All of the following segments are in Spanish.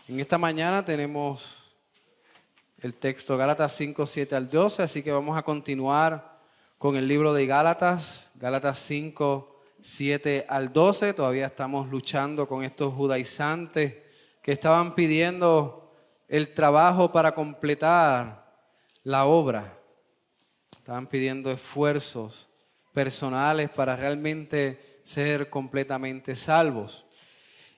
En esta mañana tenemos el texto Gálatas 5, 7 al 12, así que vamos a continuar con el libro de Gálatas, Gálatas 5, 7 al 12. Todavía estamos luchando con estos judaizantes que estaban pidiendo el trabajo para completar la obra. Estaban pidiendo esfuerzos personales para realmente ser completamente salvos.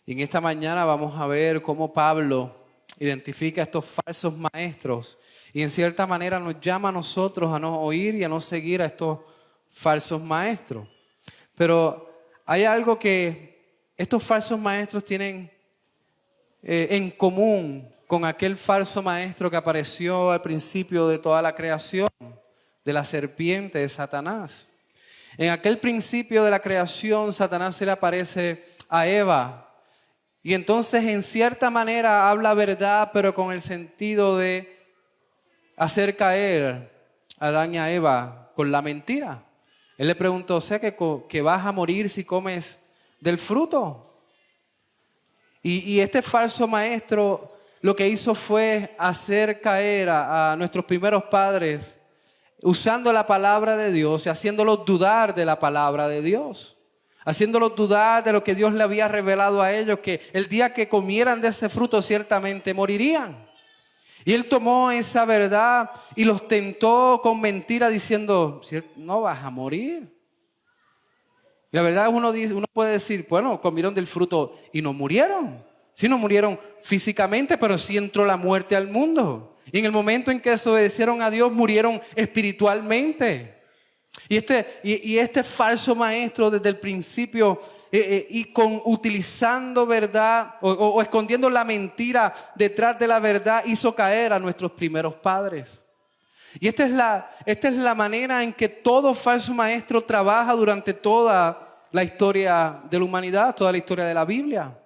Y en esta mañana vamos a ver cómo Pablo identifica a estos falsos maestros y en cierta manera nos llama a nosotros a no oír y a no seguir a estos falsos maestros. Pero hay algo que estos falsos maestros tienen en común con aquel falso maestro que apareció al principio de toda la creación, de la serpiente de Satanás. En aquel principio de la creación, Satanás se le aparece a Eva. Y entonces en cierta manera habla verdad, pero con el sentido de hacer caer a Adán y a Eva con la mentira. Él le preguntó, ¿sé que vas a morir si comes del fruto? Y este falso maestro lo que hizo fue hacer caer a nuestros primeros padres usando la palabra de Dios y haciéndolos dudar de la palabra de Dios. Haciéndolos dudar de lo que Dios le había revelado a ellos, que el día que comieran de ese fruto ciertamente morirían. Y él tomó esa verdad y los tentó con mentira diciendo, no vas a morir. Y la verdad uno puede decir, bueno, comieron del fruto y no murieron. Sí, no murieron físicamente, pero sí entró la muerte al mundo. Y en el momento en que desobedecieron a Dios, murieron espiritualmente. Y este falso maestro desde el principio utilizando verdad o escondiendo la mentira detrás de la verdad hizo caer a nuestros primeros padres. Y esta es la manera en que todo falso maestro trabaja durante toda la historia de la humanidad, toda la historia de la Biblia.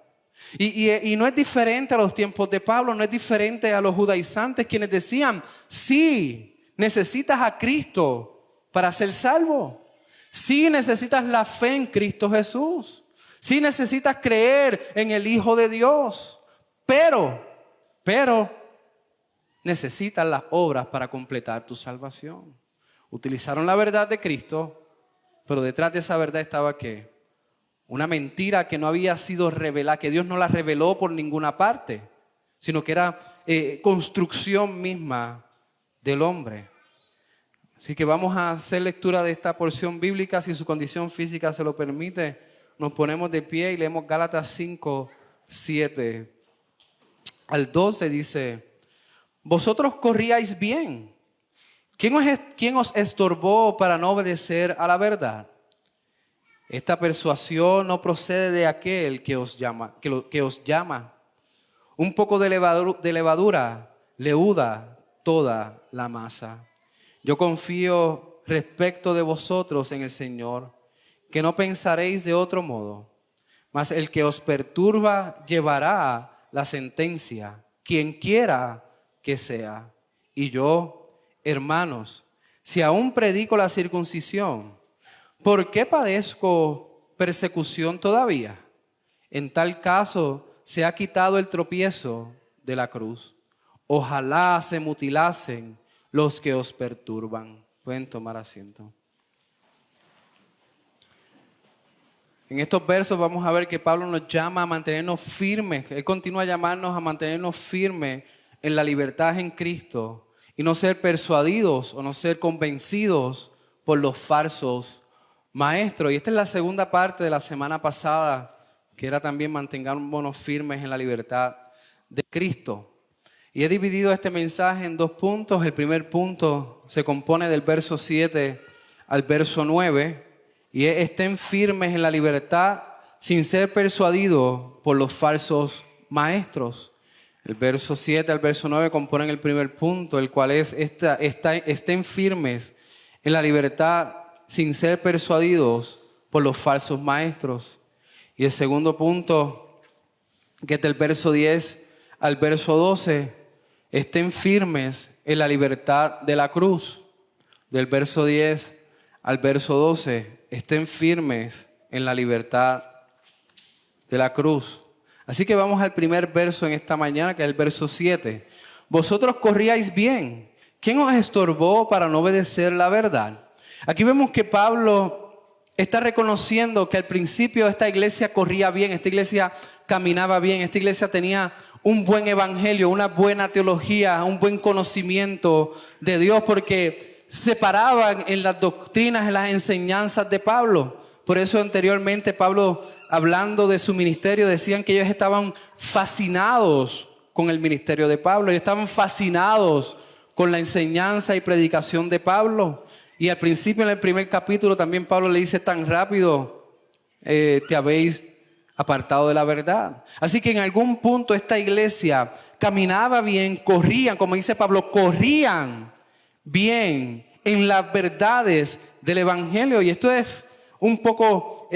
Y no es diferente a los tiempos de Pablo, no es diferente a los judaizantes quienes decían, sí, necesitas a Cristo para ser salvo. Sí necesitas la fe en Cristo Jesús. Sí necesitas creer en el Hijo de Dios. Pero necesitas las obras para completar tu salvación. Utilizaron la verdad de Cristo, pero detrás de esa verdad estaba ¿qué? Una mentira que no había sido revelada, que Dios no la reveló por ninguna parte, sino que era construcción misma del hombre. Así que vamos a hacer lectura de esta porción bíblica. Si su condición física se lo permite, nos ponemos de pie y leemos Gálatas 5, 7 al 12. Dice, vosotros corríais bien. ¿Quién os estorbó para no obedecer a la verdad? Esta persuasión no procede de aquel que os llama. Un poco de levadura leuda toda la masa. Yo confío respecto de vosotros en el Señor, que no pensaréis de otro modo, mas el que os perturba llevará la sentencia, quien quiera que sea. Y yo, hermanos, si aún predico la circuncisión, ¿por qué padezco persecución todavía? En tal caso, se ha quitado el tropiezo de la cruz. Ojalá se mutilasen los que os perturban. Pueden tomar asiento. En estos versos vamos a ver que Pablo nos llama a mantenernos firmes. Él continúa a llamarnos a mantenernos firmes en la libertad en Cristo y no ser persuadidos o no ser convencidos por los falsos maestros. Y esta es la segunda parte de la semana pasada, que era también mantengámonos firmes en la libertad de Cristo. Y he dividido este mensaje en dos puntos. El primer punto se compone del verso 7 al verso 9. Y es, estén firmes en la libertad sin ser persuadidos por los falsos maestros. El verso 7 al verso 9 componen el primer punto, el cual es estén firmes en la libertad sin ser persuadidos por los falsos maestros. Y el segundo punto, que es del verso 10 al verso 12, estén firmes en la libertad de la cruz. Del verso 10 al verso 12, estén firmes en la libertad de la cruz. Así que vamos al primer verso en esta mañana, que es el verso 7. Vosotros corríais bien. ¿Quién os estorbó para no obedecer la verdad? Aquí vemos que Pablo está reconociendo que al principio esta iglesia corría bien, esta iglesia caminaba bien, esta iglesia tenía un buen evangelio, una buena teología, un buen conocimiento de Dios, porque se paraban en las doctrinas, en las enseñanzas de Pablo. Por eso anteriormente Pablo, hablando de su ministerio, decían que ellos estaban fascinados con el ministerio de Pablo, ellos estaban fascinados con la enseñanza y predicación de Pablo. Y al principio, en el primer capítulo, también Pablo le dice: tan rápido te habéis apartado de la verdad. Así que en algún punto esta iglesia caminaba bien, corrían, como dice Pablo, corrían bien en las verdades del evangelio. Y esto es un poco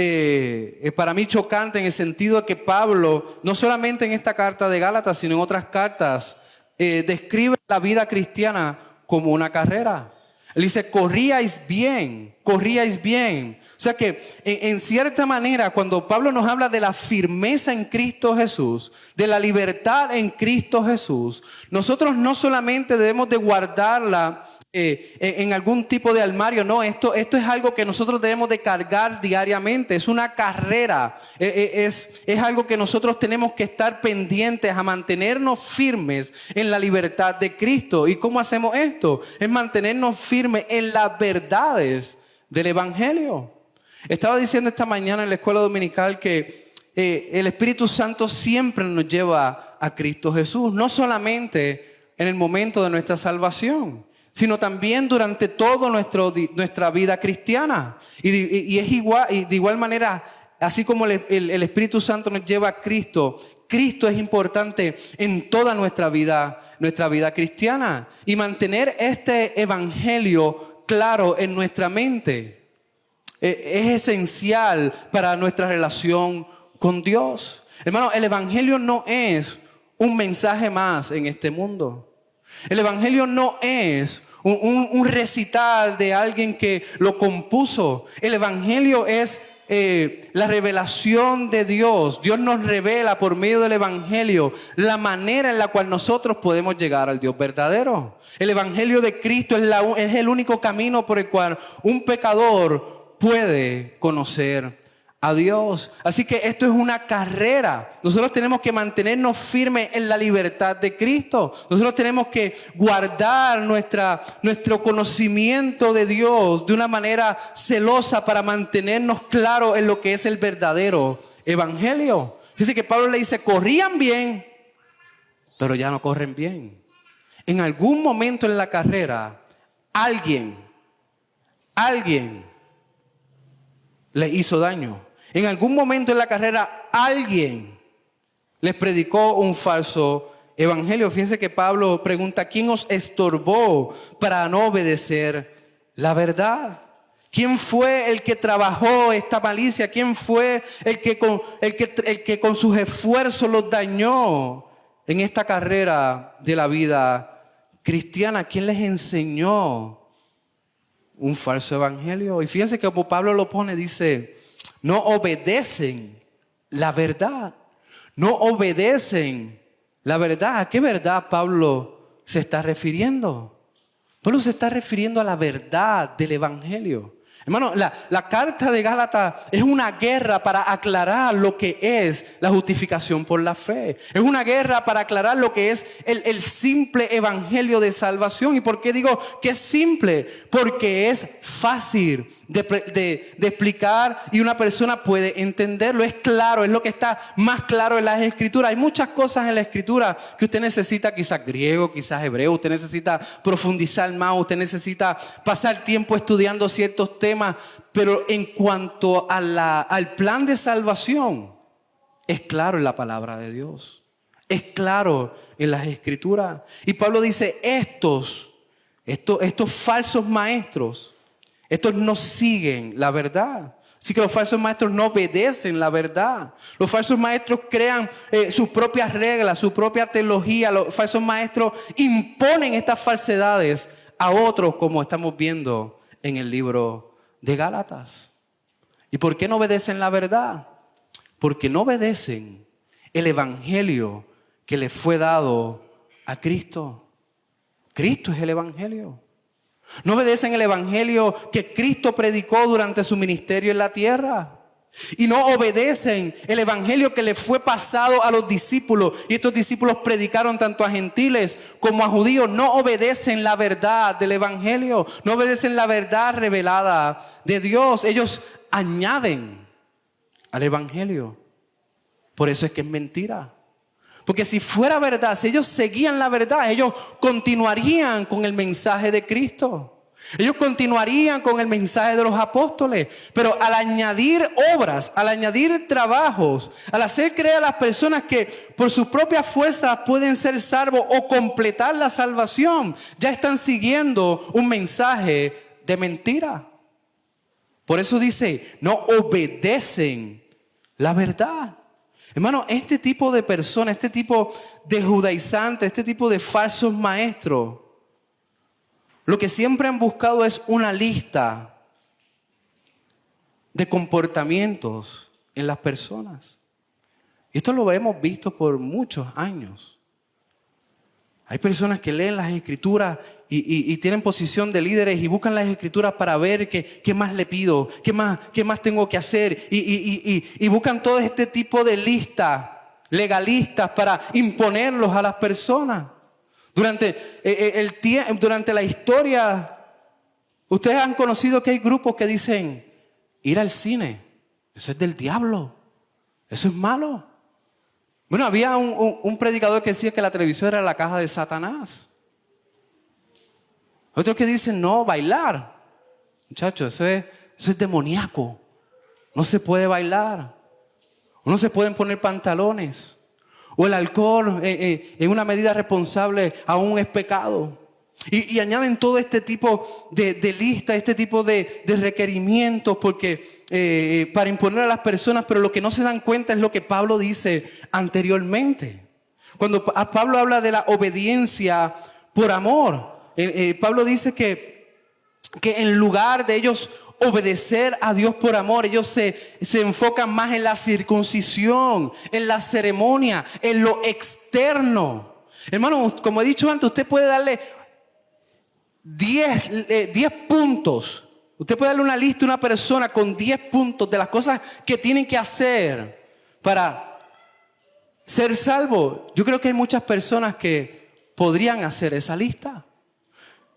para mí chocante, en el sentido de que Pablo, no solamente en esta carta de Gálatas, sino en otras cartas, describe la vida cristiana como una carrera. Él dice: corríais bien, corríais bien. O sea que en cierta manera, cuando Pablo nos habla de la firmeza en Cristo Jesús, de la libertad en Cristo Jesús, nosotros no solamente debemos de guardarla en algún tipo de armario. No, esto es algo que nosotros debemos de cargar diariamente. Es una carrera, es algo que nosotros tenemos que estar pendientes a mantenernos firmes en la libertad de Cristo. ¿Y cómo hacemos esto? Es mantenernos firmes en las verdades del evangelio. Estaba diciendo esta mañana en la escuela dominical que el Espíritu Santo siempre nos lleva a Cristo Jesús, no solamente en el momento de nuestra salvación, sino también durante toda nuestra vida cristiana. Y es igual, y de igual manera, así como el Espíritu Santo nos lleva a Cristo, Cristo es importante en toda nuestra vida cristiana. Y mantener este evangelio claro en nuestra mente es esencial para nuestra relación con Dios. Hermano, el evangelio no es un mensaje más en este mundo. El evangelio no es un recital de alguien que lo compuso. El evangelio es la revelación de Dios. Dios nos revela por medio del evangelio la manera en la cual nosotros podemos llegar al Dios verdadero. El evangelio de Cristo es el único camino por el cual un pecador puede conocer a Dios. Así que esto es una carrera. Nosotros tenemos que mantenernos firmes en la libertad de Cristo. Nosotros tenemos que guardar nuestro conocimiento de Dios de una manera celosa para mantenernos claros en lo que es el verdadero evangelio. Dice que Pablo le dice: corrían bien, pero ya no corren bien. En algún momento en la carrera, alguien les hizo daño. En algún momento en la carrera alguien les predicó un falso evangelio. Fíjense que Pablo pregunta: ¿quién os estorbó para no obedecer la verdad? ¿Quién fue el que trabajó esta malicia? ¿Quién fue el que con sus esfuerzos los dañó en esta carrera de la vida cristiana? ¿Quién les enseñó un falso evangelio? Y fíjense que como Pablo lo pone, dice: no obedecen la verdad. No obedecen la verdad. ¿A qué verdad Pablo se está refiriendo? Pablo se está refiriendo a la verdad del evangelio. Hermano, la carta de Gálatas es una guerra para aclarar lo que es la justificación por la fe. Es una guerra para aclarar lo que es el simple evangelio de salvación. ¿Y por qué digo que es simple? Porque es fácil de explicar y una persona puede entenderlo. Es claro, es lo que está más claro en las escrituras. Hay muchas cosas en la escritura que usted necesita, quizás griego, quizás hebreo, usted necesita profundizar más, usted necesita pasar tiempo estudiando ciertos temas. Pero en cuanto al plan de salvación, es claro en la palabra de Dios. Es claro en las escrituras. Y Pablo dice: estos falsos maestros, estos no siguen la verdad. Así que los falsos maestros no obedecen la verdad. Los falsos maestros crean sus propias reglas, su propia teología. Los falsos maestros imponen estas falsedades a otros, como estamos viendo en el libro de Gálatas. ¿Y por qué no obedecen la verdad? Porque no obedecen el evangelio que le fue dado a Cristo. Cristo es el evangelio. No obedecen el evangelio que Cristo predicó durante su ministerio en la tierra. Y no obedecen el evangelio que le fue pasado a los discípulos. Y estos discípulos predicaron tanto a gentiles como a judíos. No obedecen la verdad del evangelio. No obedecen la verdad revelada de Dios. Ellos añaden al evangelio. Por eso es que es mentira. Porque si fuera verdad, si ellos seguían la verdad, ellos continuarían con el mensaje de Cristo. Ellos continuarían con el mensaje de los apóstoles. Pero al añadir obras, al añadir trabajos, al hacer creer a las personas que por sus propias fuerzas pueden ser salvos o completar la salvación, ya están siguiendo un mensaje de mentira. Por eso dice, no obedecen la verdad. Hermano, este tipo de personas, este tipo de judaizantes, este tipo de falsos maestros, lo que siempre han buscado es una lista de comportamientos en las personas. Y esto lo hemos visto por muchos años. Hay personas que leen las escrituras y tienen posición de líderes y buscan las escrituras para ver qué más le pido, qué más tengo que hacer. Y buscan todo este tipo de listas legalistas para imponerlos a las personas. Durante la historia, ustedes han conocido que hay grupos que dicen, ir al cine, eso es del diablo, eso es malo. Bueno, había un predicador que decía que la televisión era la caja de Satanás. Otros que dicen, no, bailar. Muchachos, eso es demoníaco. No se puede bailar. No se pueden poner pantalones. O el alcohol en una medida responsable aún es pecado. Y añaden todo este tipo de listas, este tipo de requerimientos porque para imponer a las personas, pero lo que no se dan cuenta es lo que Pablo dice anteriormente. Cuando Pablo habla de la obediencia por amor, Pablo dice que en lugar de ellos obedecer a Dios por amor, ellos se enfocan más en la circuncisión, en la ceremonia, en lo externo. Hermano, como he dicho antes, usted puede darle 10 puntos. Usted puede darle una lista a una persona con 10 puntos de las cosas que tienen que hacer para ser salvo. Yo creo que hay muchas personas que podrían hacer esa lista.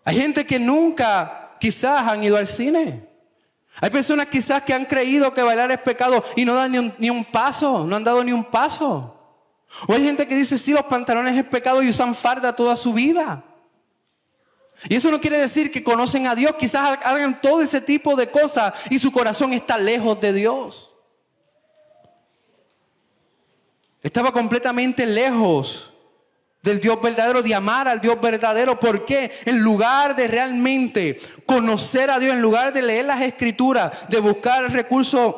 Hay gente que nunca quizás han ido al cine. Hay personas quizás que han creído que bailar es pecado y no dan ni un paso, no han dado ni un paso. O hay gente que dice, sí, los pantalones es pecado y usan farda toda su vida. Y eso no quiere decir que conocen a Dios. Quizás hagan todo ese tipo de cosas y su corazón está lejos de Dios. Estaba completamente lejos del Dios verdadero, de amar al Dios verdadero. ¿Por qué? En lugar de realmente conocer a Dios, en lugar de leer las escrituras, de buscar recursos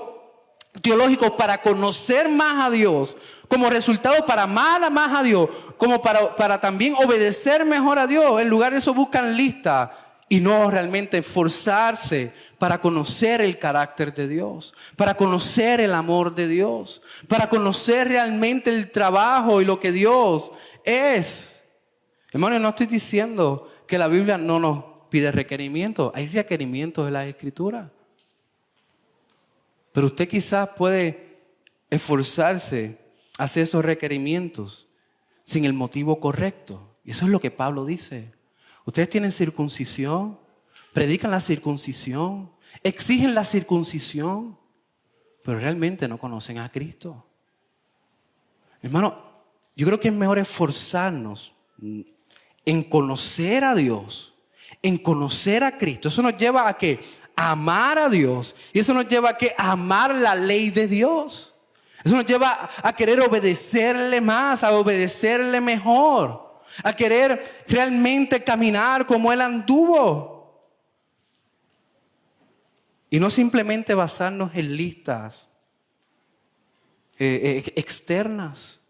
teológicos para conocer más a Dios, como resultado para amar más a Dios, como para también obedecer mejor a Dios, en lugar de eso buscan listas y no realmente esforzarse para conocer el carácter de Dios, para conocer el amor de Dios, para conocer realmente el trabajo y lo que Dios es. Hermano, no estoy diciendo que la Biblia no nos pide requerimientos. Hay requerimientos de la Escritura. Pero usted quizás puede esforzarse a hacer esos requerimientos sin el motivo correcto. Y eso es lo que Pablo dice. Ustedes tienen circuncisión, predican la circuncisión, exigen la circuncisión, pero realmente no conocen a Cristo. Hermano, yo creo que es mejor esforzarnos en conocer a Dios, en conocer a Cristo. Eso nos lleva a ¿qué? A amar a Dios. Y eso nos lleva a ¿qué? A amar la ley de Dios. Eso nos lleva a querer obedecerle más, a obedecerle mejor, a querer realmente caminar como Él anduvo. Y no simplemente basarnos en listas externas.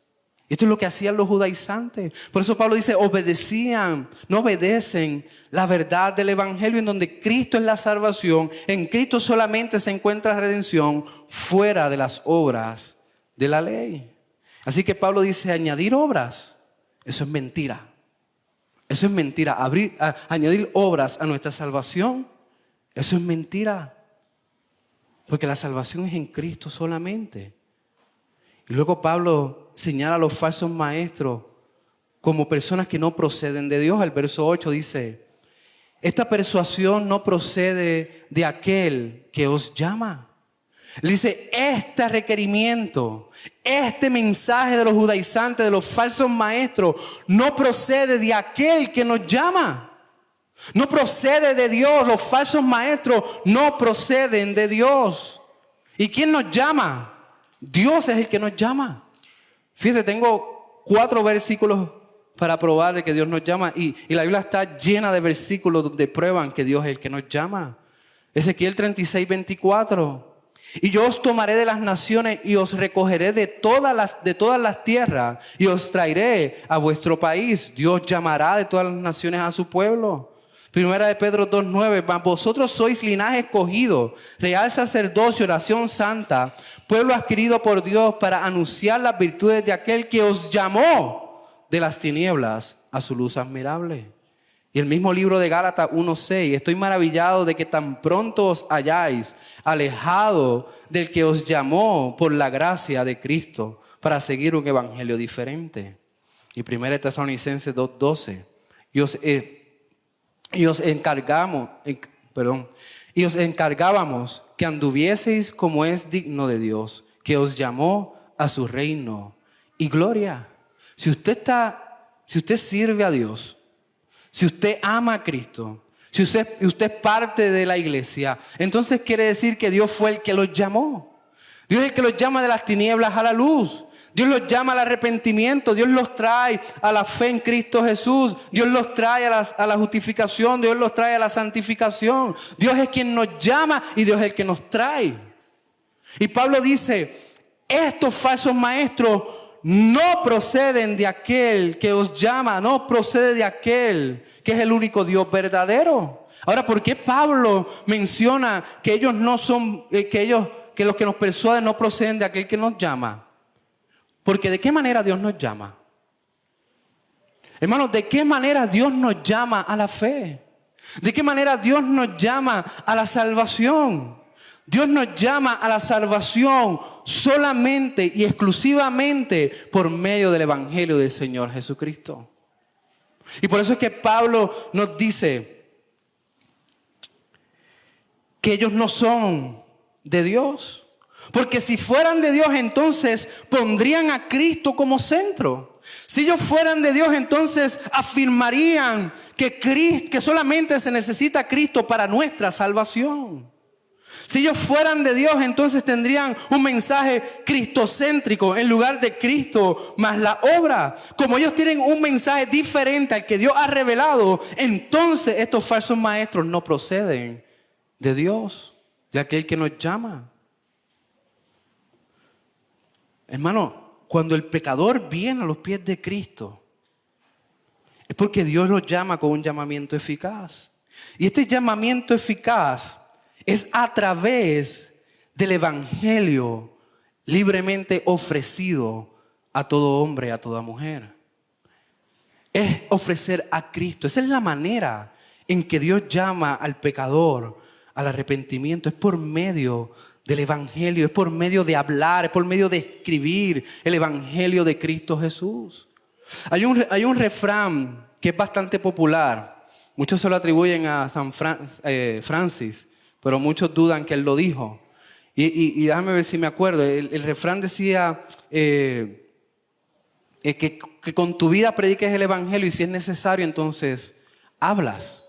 Esto es lo que hacían los judaizantes. Por eso Pablo dice, obedecían, no obedecen la verdad del evangelio en donde Cristo es la salvación. En Cristo solamente se encuentra redención fuera de las obras de la ley. Así que Pablo dice, añadir obras, eso es mentira. Eso es mentira. Añadir obras a nuestra salvación, eso es mentira. Porque la salvación es en Cristo solamente. Y luego Pablo señala a los falsos maestros como personas que no proceden de Dios. El verso 8 dice, esta persuasión no procede de aquel que os llama. Le dice, este requerimiento, este mensaje de los judaizantes, de los falsos maestros, no procede de aquel que nos llama. No procede de Dios. Los falsos maestros no proceden de Dios. ¿Y quién nos llama? Dios es el que nos llama. Fíjate, tengo 4 versículos para probar de que Dios nos llama. Y la Biblia está llena de versículos donde prueban que Dios es el que nos llama. Ezequiel 36, 24. Y yo os tomaré de las naciones y os recogeré de todas las tierras y os traeré a vuestro país. Dios llamará de todas las naciones a su pueblo. Primera de Pedro 2:9, mas vosotros sois linaje escogido, real sacerdocio, oración santa, pueblo adquirido por Dios para anunciar las virtudes de aquel que os llamó de las tinieblas a su luz admirable. Y el mismo libro de Gálatas 1:6, estoy maravillado de que tan pronto os hayáis alejado del que os llamó por la gracia de Cristo para seguir un evangelio diferente. Y 1 Tesalonicenses 2:12, y os encargábamos que anduvieseis como es digno de Dios, que os llamó a su reino y gloria. Si usted sirve a Dios, si usted ama a Cristo, si usted es parte de la iglesia, entonces quiere decir que Dios fue el que los llamó. Dios es el que los llama de las tinieblas a la luz. Dios los llama al arrepentimiento. Dios los trae a la fe en Cristo Jesús. Dios los trae a la justificación. Dios los trae a la santificación. Dios es quien nos llama y Dios es el que nos trae. Y Pablo dice, estos falsos maestros no proceden de aquel que os llama, no procede de aquel que es el único Dios verdadero. Ahora, ¿por qué Pablo menciona que ellos no son, que los que nos persuaden no proceden de aquel que nos llama? Porque ¿de qué manera Dios nos llama? Hermanos, ¿de qué manera Dios nos llama a la fe? ¿De qué manera Dios nos llama a la salvación? Dios nos llama a la salvación solamente y exclusivamente por medio del evangelio del Señor Jesucristo. Y por eso es que Pablo nos dice que ellos no son de Dios. Porque si fueran de Dios, entonces pondrían a Cristo como centro. Si ellos fueran de Dios, entonces afirmarían que solamente se necesita a Cristo para nuestra salvación. Si ellos fueran de Dios, entonces tendrían un mensaje cristocéntrico en lugar de Cristo más la obra. Como ellos tienen un mensaje diferente al que Dios ha revelado, entonces estos falsos maestros no proceden de Dios, de aquel que nos llama. Hermano, cuando el pecador viene a los pies de Cristo, es porque Dios los llama con un llamamiento eficaz. Y este llamamiento eficaz es a través del evangelio libremente ofrecido a todo hombre, a toda mujer. Es ofrecer a Cristo. Esa es la manera en que Dios llama al pecador al arrepentimiento. Es por medio del evangelio, es por medio de hablar, es por medio de escribir el evangelio de Cristo Jesús. Hay un refrán que es bastante popular. Muchos se lo atribuyen a San Francis, pero muchos dudan que él lo dijo. Y déjame ver si me acuerdo. El refrán decía que con tu vida prediques el evangelio y si es necesario, entonces hablas.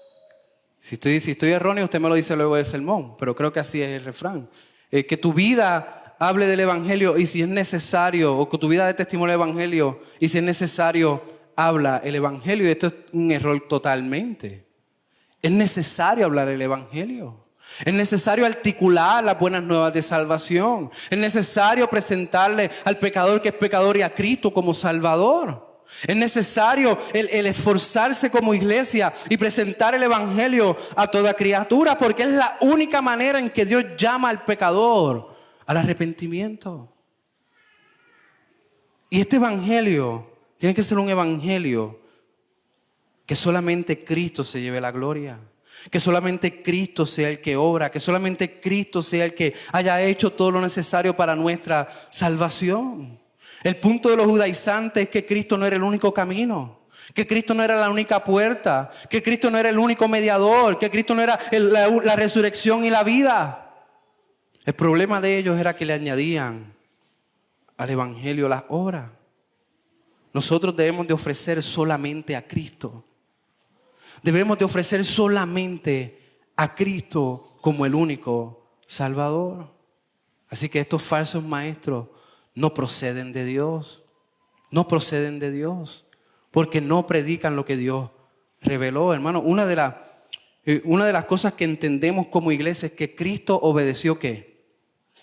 Si estoy erróneo, usted me lo dice luego del sermón, pero creo que así es el refrán. Que tu vida hable del evangelio y si es necesario, o que tu vida dé testimonio del evangelio y si es necesario, habla el evangelio. Y esto es un error totalmente. Es necesario hablar el evangelio. Es necesario articular las buenas nuevas de salvación. Es necesario presentarle al pecador que es pecador y a Cristo como Salvador. Es necesario el esforzarse como iglesia y presentar el evangelio a toda criatura, porque es la única manera en que Dios llama al pecador al arrepentimiento. Y este evangelio tiene que ser un evangelio que solamente Cristo se lleve la gloria. Que solamente Cristo sea el que obra. Que solamente Cristo sea el que haya hecho todo lo necesario para nuestra salvación. El punto de los judaizantes es que Cristo no era el único camino. Que Cristo no era la única puerta. Que Cristo no era el único mediador. Que Cristo no era la resurrección y la vida. El problema de ellos era que le añadían al evangelio las obras. Nosotros debemos de ofrecer solamente a Cristo. Debemos de ofrecer solamente a Cristo como el único Salvador. Así que estos falsos maestros no proceden de Dios. No proceden de Dios. Porque no predican lo que Dios reveló. Hermano, una de las cosas que entendemos como iglesia es que Cristo obedeció ¿qué?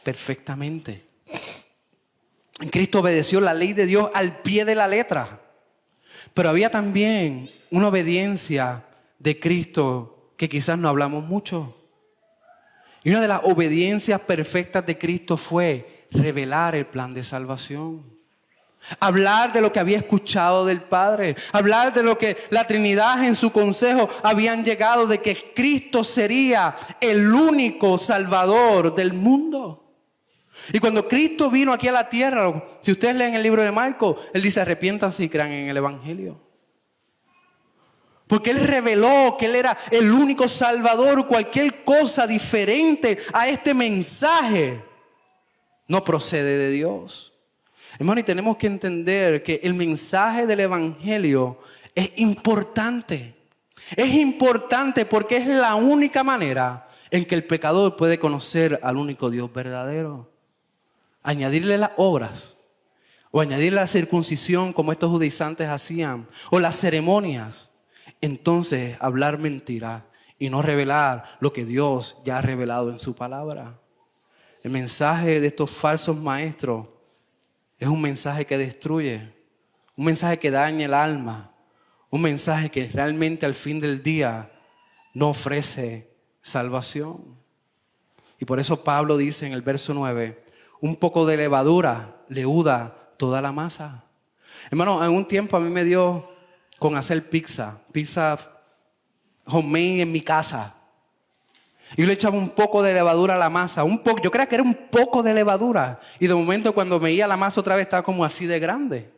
Perfectamente. Cristo obedeció la ley de Dios al pie de la letra. Pero había también una obediencia de Cristo que quizás no hablamos mucho. Y una de las obediencias perfectas de Cristo fue revelar el plan de salvación. Hablar de lo que había escuchado del Padre. Hablar de lo que la Trinidad en su consejo habían llegado, de que Cristo sería el único Salvador del mundo. Y cuando Cristo vino aquí a la tierra, si ustedes leen el libro de Marcos, Él dice: arrepiéntanse y crean en el Evangelio. Porque Él reveló que Él era el único Salvador. Cualquier cosa diferente a este mensaje no procede de Dios. Hermano, y tenemos que entender que el mensaje del Evangelio es importante. Es importante porque es la única manera en que el pecador puede conocer al único Dios verdadero. Añadirle las obras o añadirle la circuncisión como estos judaizantes hacían, o las ceremonias, entonces hablar mentira y no revelar lo que Dios ya ha revelado en su palabra. El mensaje de estos falsos maestros es un mensaje que destruye, un mensaje que daña el alma, un mensaje que realmente al fin del día no ofrece salvación. Y por eso Pablo dice en el verso 9: un poco de levadura leuda toda la masa. Hermano, en un tiempo a mí me dio con hacer pizza homemade en mi casa. Y yo le echaba un poco de levadura a la masa, yo creía que era un poco de levadura. Y de momento cuando veía la masa otra vez estaba como así de grande.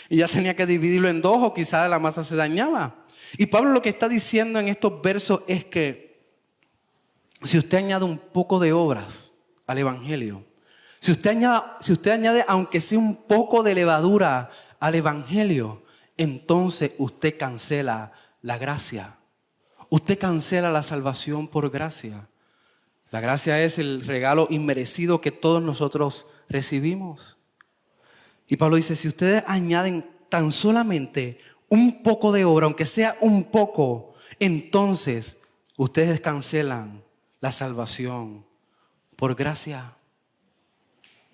Y ya tenía que dividirlo en dos, o quizás la masa se dañaba. Y Pablo lo que está diciendo en estos versos es que si usted añade un poco de obras al Evangelio, si usted añade aunque sea un poco de levadura al Evangelio, entonces usted cancela la gracia. Usted cancela la salvación por gracia. La gracia es el regalo inmerecido que todos nosotros recibimos. Y Pablo dice: si ustedes añaden tan solamente un poco de obra, aunque sea un poco, entonces ustedes cancelan la salvación por gracia.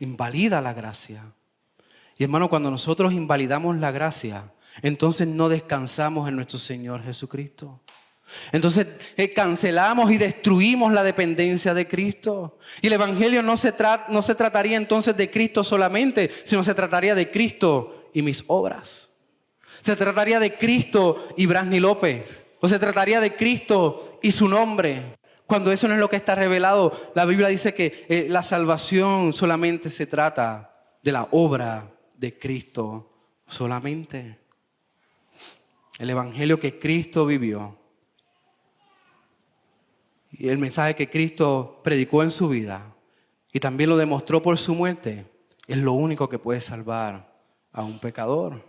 Invalida la gracia. Y hermano, cuando nosotros invalidamos la gracia, entonces no descansamos en nuestro Señor Jesucristo. Entonces cancelamos y destruimos la dependencia de Cristo. Y el Evangelio no se trataría entonces de Cristo solamente, sino se trataría de Cristo y mis obras. Se trataría de Cristo y Brasni López. O se trataría de Cristo y su nombre. Cuando eso no es lo que está revelado, la Biblia dice que la salvación solamente se trata de la obra de Cristo solamente. El Evangelio que Cristo vivió y el mensaje que Cristo predicó en su vida y también lo demostró por su muerte, es lo único que puede salvar a un pecador.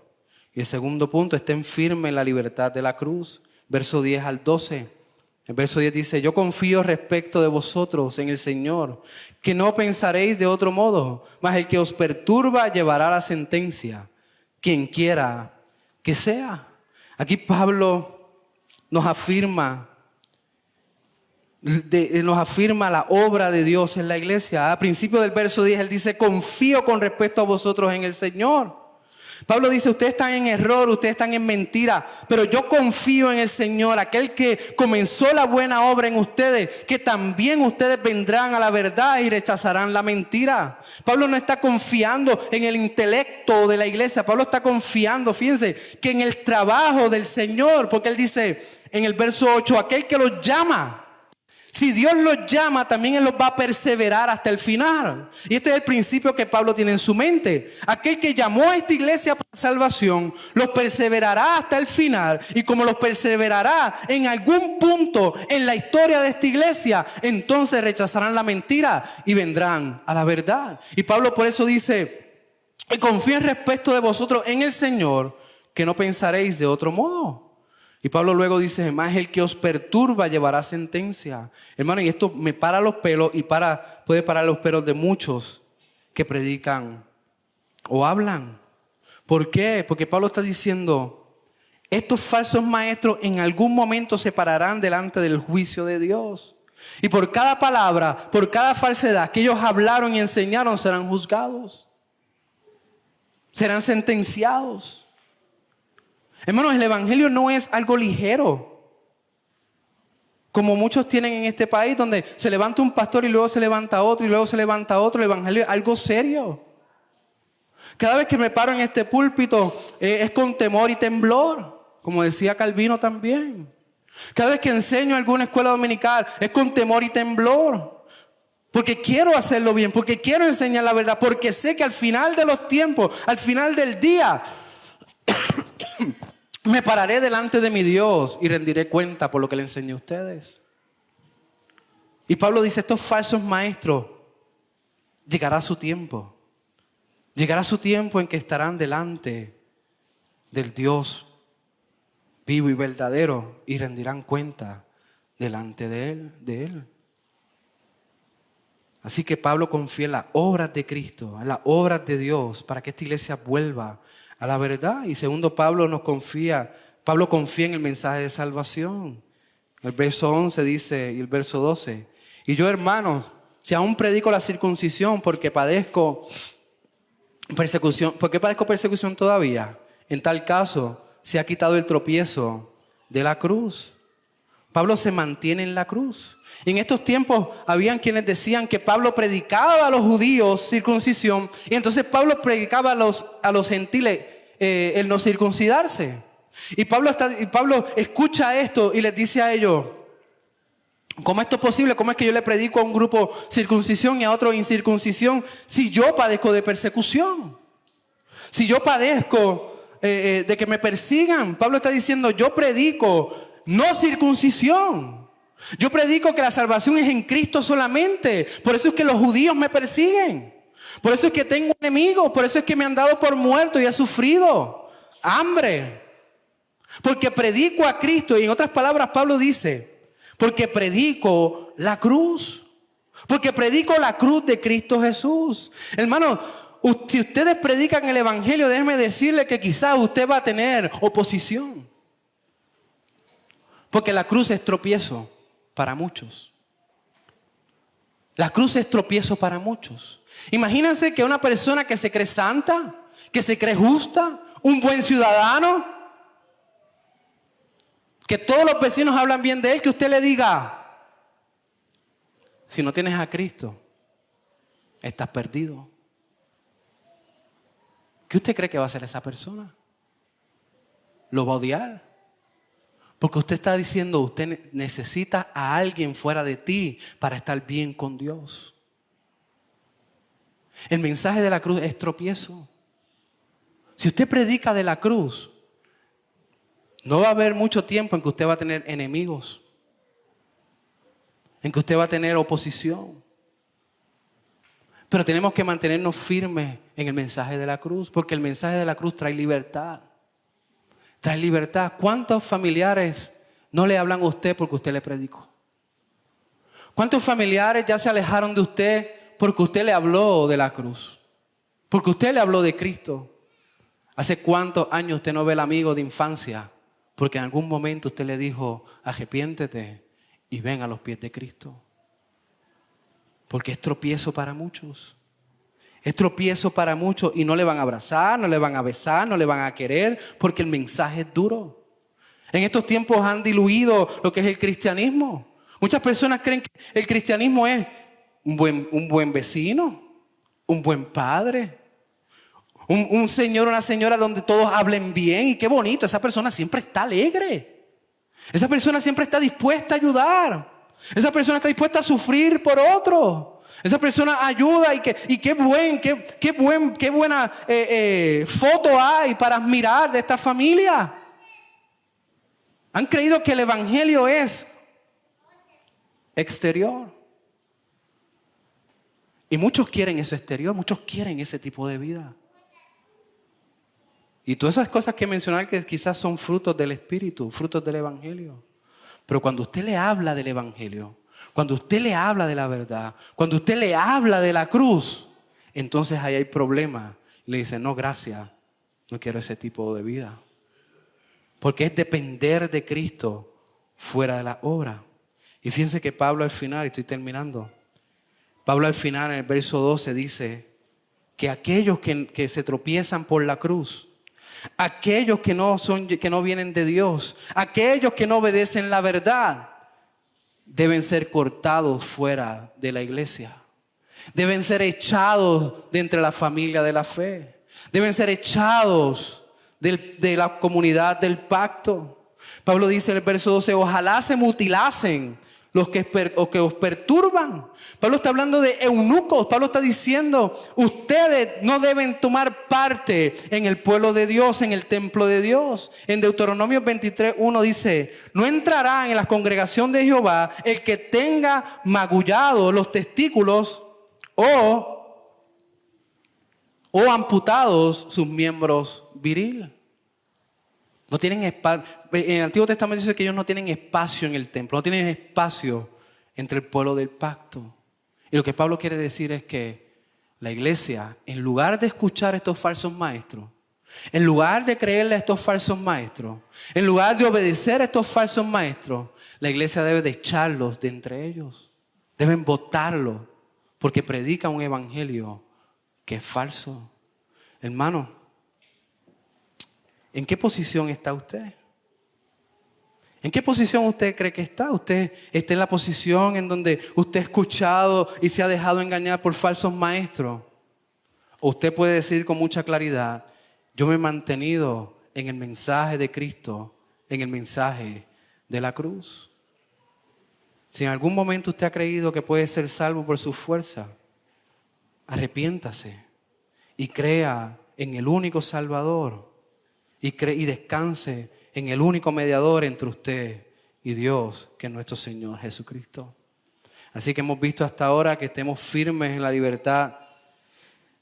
Y el segundo punto: estén firmes en la libertad de la cruz. Verso 10 al 12. El verso 10 dice: yo confío respecto de vosotros en el Señor, que no pensaréis de otro modo, mas el que os perturba llevará la sentencia, quien quiera que sea. Aquí Pablo nos afirma la obra de Dios en la iglesia. A principio del verso 10 él dice: confío con respecto a vosotros en el Señor. Pablo dice, ustedes están en error, ustedes están en mentira, pero yo confío en el Señor, aquel que comenzó la buena obra en ustedes, que también ustedes vendrán a la verdad y rechazarán la mentira. Pablo no está confiando en el intelecto de la iglesia, Pablo está confiando, fíjense, que en el trabajo del Señor, porque él dice en el verso 8, aquel que los llama. Si Dios los llama, también Él los va a perseverar hasta el final. Y este es el principio que Pablo tiene en su mente. Aquel que llamó a esta iglesia para salvación, los perseverará hasta el final. Y como los perseverará en algún punto en la historia de esta iglesia, entonces rechazarán la mentira y vendrán a la verdad. Y Pablo por eso dice, confío en respecto de vosotros en el Señor, que no pensaréis de otro modo. Y Pablo luego dice, más el que os perturba llevará sentencia. Hermano, y esto me para los pelos y puede parar los pelos de muchos que predican o hablan. ¿Por qué? Porque Pablo está diciendo, estos falsos maestros en algún momento se pararán delante del juicio de Dios. Y por cada palabra, por cada falsedad que ellos hablaron y enseñaron, serán juzgados. Serán sentenciados. Hermanos, el evangelio no es algo ligero, como muchos tienen en este país, donde se levanta un pastor y luego se levanta otro y luego se levanta otro. El evangelio es algo serio. Cada vez que me paro en este púlpito es con temor y temblor, como decía Calvino también. Cada vez que enseño en alguna escuela dominical es con temor y temblor, porque quiero hacerlo bien, porque quiero enseñar la verdad, porque sé que al final de los tiempos, al final del día, me pararé delante de mi Dios y rendiré cuenta por lo que le enseñé a ustedes. Y Pablo dice, estos falsos maestros, llegará su tiempo. Llegará su tiempo en que estarán delante del Dios vivo y verdadero y rendirán cuenta delante de Él. Así que Pablo confía en las obras de Cristo, en las obras de Dios, para que esta iglesia vuelva a la verdad. Y segundo, Pablo confía en el mensaje de salvación. El verso 11 dice, y el verso 12, y yo, hermanos, si aún predico la circuncisión porque padezco persecución, ¿por qué padezco persecución todavía? En tal caso, se ha quitado el tropiezo de la cruz. Pablo se mantiene en la cruz. Y en estos tiempos habían quienes decían que Pablo predicaba a los judíos circuncisión y entonces Pablo predicaba a los gentiles el no circuncidarse. Y Pablo escucha esto y les dice a ellos, ¿cómo esto es posible? ¿Cómo es que yo le predico a un grupo circuncisión y a otro incircuncisión si yo padezco de persecución? Si yo padezco de que me persigan. Pablo está diciendo, yo predico no circuncisión. Yo predico que la salvación es en Cristo solamente. Por eso es que los judíos me persiguen. Por eso es que tengo enemigos. Por eso es que me han dado por muerto y he sufrido hambre. Porque predico a Cristo. Y en otras palabras Pablo dice, porque predico la cruz. Porque predico la cruz de Cristo Jesús. Hermano, si ustedes predican el evangelio, déjeme decirle que quizás usted va a tener oposición. Porque la cruz es tropiezo para muchos. La cruz es tropiezo para muchos. Imagínense que una persona que se cree santa, que se cree justa, un buen ciudadano, que todos los vecinos hablan bien de él, que usted le diga, si no tienes a Cristo, estás perdido. ¿Qué usted cree que va a hacer esa persona? ¿Lo va a odiar? Porque usted está diciendo, usted necesita a alguien fuera de ti para estar bien con Dios. El mensaje de la cruz es tropiezo. Si usted predica de la cruz, no va a haber mucho tiempo en que usted va a tener enemigos, en que usted va a tener oposición. Pero tenemos que mantenernos firmes en el mensaje de la cruz, porque el mensaje de la cruz trae libertad. Trae libertad. ¿Cuántos familiares no le hablan a usted porque usted le predicó? ¿Cuántos familiares ya se alejaron de usted porque usted le habló de la cruz? Porque usted le habló de Cristo. ¿Hace cuántos años usted no ve al amigo de infancia? Porque en algún momento usted le dijo, arrepiéntete y ven a los pies de Cristo. Porque es tropiezo para muchos. Es tropiezo para muchos y no le van a abrazar, no le van a besar, no le van a querer porque el mensaje es duro. En estos tiempos han diluido lo que es el cristianismo. Muchas personas creen que el cristianismo es un buen vecino, un buen padre, un señor o una señora donde todos hablen bien y qué bonito. Esa persona siempre está alegre. Esa persona siempre está dispuesta a ayudar. Esa persona está dispuesta a sufrir por otro. Esa persona ayuda y qué buena foto hay para admirar de esta familia. Han creído que el evangelio es exterior. Y muchos quieren eso exterior, muchos quieren ese tipo de vida. Y todas esas cosas que mencionar que quizás son frutos del Espíritu, frutos del evangelio. Pero cuando usted le habla del evangelio, cuando usted le habla de la verdad, cuando usted le habla de la cruz, entonces ahí hay problema. Le dice, no, gracias, no quiero ese tipo de vida. Porque es depender de Cristo fuera de la obra. Y fíjense que Pablo al final, y estoy terminando, Pablo al final en el verso 12 dice que aquellos que se tropiezan por la cruz, aquellos que no vienen de Dios, aquellos que no obedecen la verdad, deben ser cortados fuera de la iglesia. Deben ser echados de entre la familia de la fe. Deben ser echados de la comunidad del pacto. Pablo dice en el verso 12, ojalá se mutilasen los que os perturban. Pablo está hablando de eunucos. Pablo está diciendo, ustedes no deben tomar parte en el pueblo de Dios, en el templo de Dios. En Deuteronomio 23:1 dice, no entrará en la congregación de Jehová el que tenga magullados los testículos o amputados sus miembros viriles. No tienen espacio. En el Antiguo Testamento dice que ellos no tienen espacio en el templo, no tienen espacio entre el pueblo del pacto. Y lo que Pablo quiere decir es que la iglesia, en lugar de escuchar a estos falsos maestros, en lugar de creerle a estos falsos maestros, en lugar de obedecer a estos falsos maestros, la iglesia debe de echarlos de entre ellos. Deben botarlos porque predican un evangelio que es falso. Hermano, ¿en qué posición está usted? ¿En qué posición usted cree que está? ¿Usted está en la posición en donde usted ha escuchado y se ha dejado engañar por falsos maestros? ¿O usted puede decir con mucha claridad, yo me he mantenido en el mensaje de Cristo, en el mensaje de la cruz? Si en algún momento usted ha creído que puede ser salvo por su fuerza, arrepiéntase y crea en el único Salvador. Y descanse en el único mediador entre usted y Dios, que es nuestro Señor Jesucristo. Así que hemos visto hasta ahora que estemos firmes en la libertad,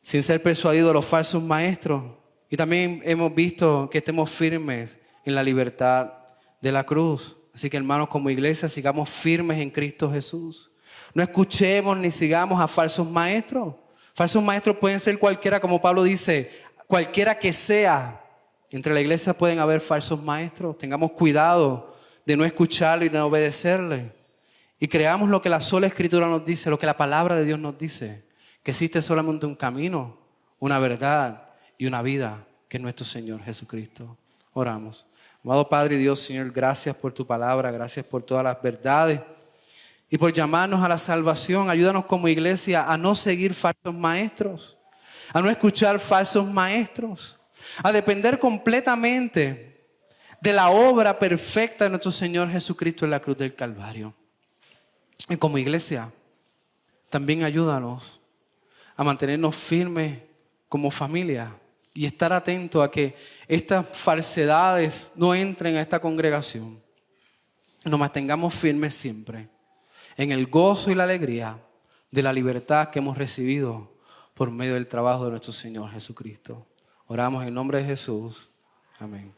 sin ser persuadidos de los falsos maestros. Y también hemos visto que estemos firmes en la libertad de la cruz. Así que, hermanos, como iglesia, sigamos firmes en Cristo Jesús. No escuchemos ni sigamos a falsos maestros. Falsos maestros pueden ser cualquiera, como Pablo dice, cualquiera que sea. Entre la iglesia pueden haber falsos maestros. Tengamos cuidado de no escucharlo y de no obedecerle. Y creamos lo que la sola Escritura nos dice, lo que la palabra de Dios nos dice. Que existe solamente un camino, una verdad y una vida, que es nuestro Señor Jesucristo. Oramos. Amado Padre y Dios, Señor, gracias por tu palabra, gracias por todas las verdades y por llamarnos a la salvación. Ayúdanos como iglesia a no seguir falsos maestros, a no escuchar falsos maestros, a depender completamente de la obra perfecta de nuestro Señor Jesucristo en la cruz del Calvario. Y como iglesia, también ayúdanos a mantenernos firmes como familia y estar atentos a que estas falsedades no entren a esta congregación. Nos mantengamos firmes siempre en el gozo y la alegría de la libertad que hemos recibido por medio del trabajo de nuestro Señor Jesucristo. Oramos en nombre de Jesús. Amén.